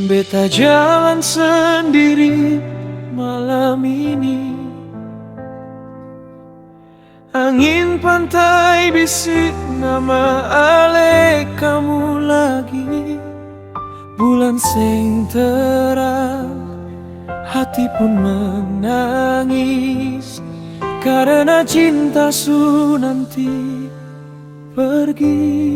Beta jalan sendiri malam ini. Angin pantai bisik nama ale kamu lagi. Bulan sing terang, hati pun menangis karena cinta su nanti pergi.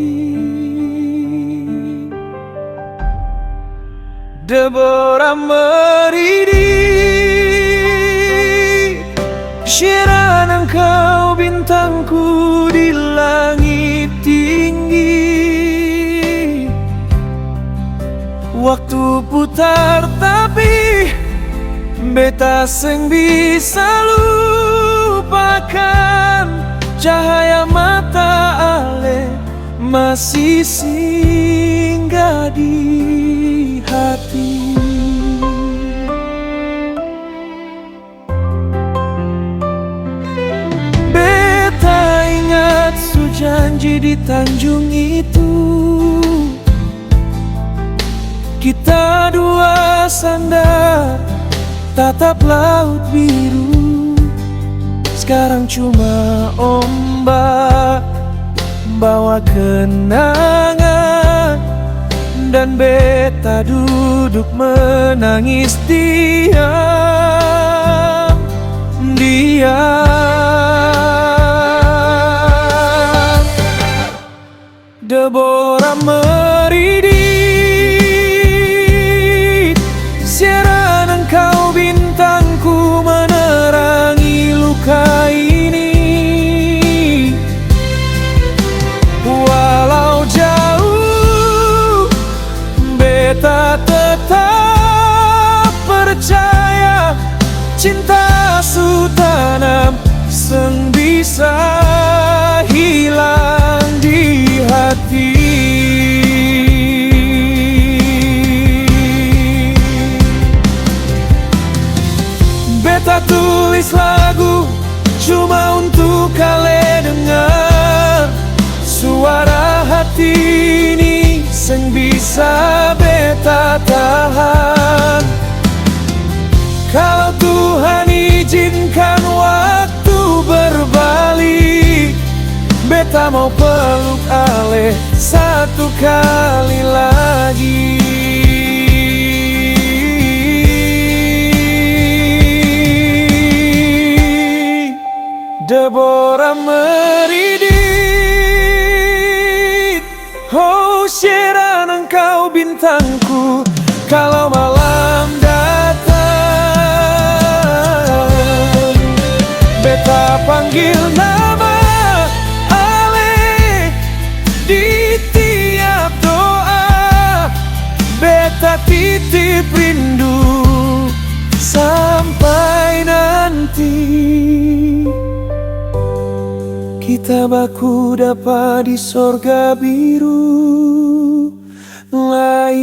Deborah meridik, syiran engkau bintangku di langit tinggi. Waktu putar tapi beta seng bisa lupakan cahaya mata ale masih singgah di hati. Beta ingat su janji di Tanjung itu, kita dua sandar tatap laut biru. Sekarang cuma ombak bawa kenangan, dan beta duduk menangis diam. Deborah meridik, siaran engkau bintangku menerangi luka ini. Walau jauh, beta tetap percaya cinta su tanam seng bisa hilang di hati. Beta tulis lagu cuma untuk kalian dengar. Suara hati ini seng bisa beta tahan. Kalau Tuhan izinkan waktu berbalik, beta mau peluk ale satu kali lagi. Deborah meridik, oh syiran engkau bintangku kalau malam datang. Beta panggil nama ale di tiap doa, beta titip rindu sampai nanti kita baku dapat di sorga biru lain.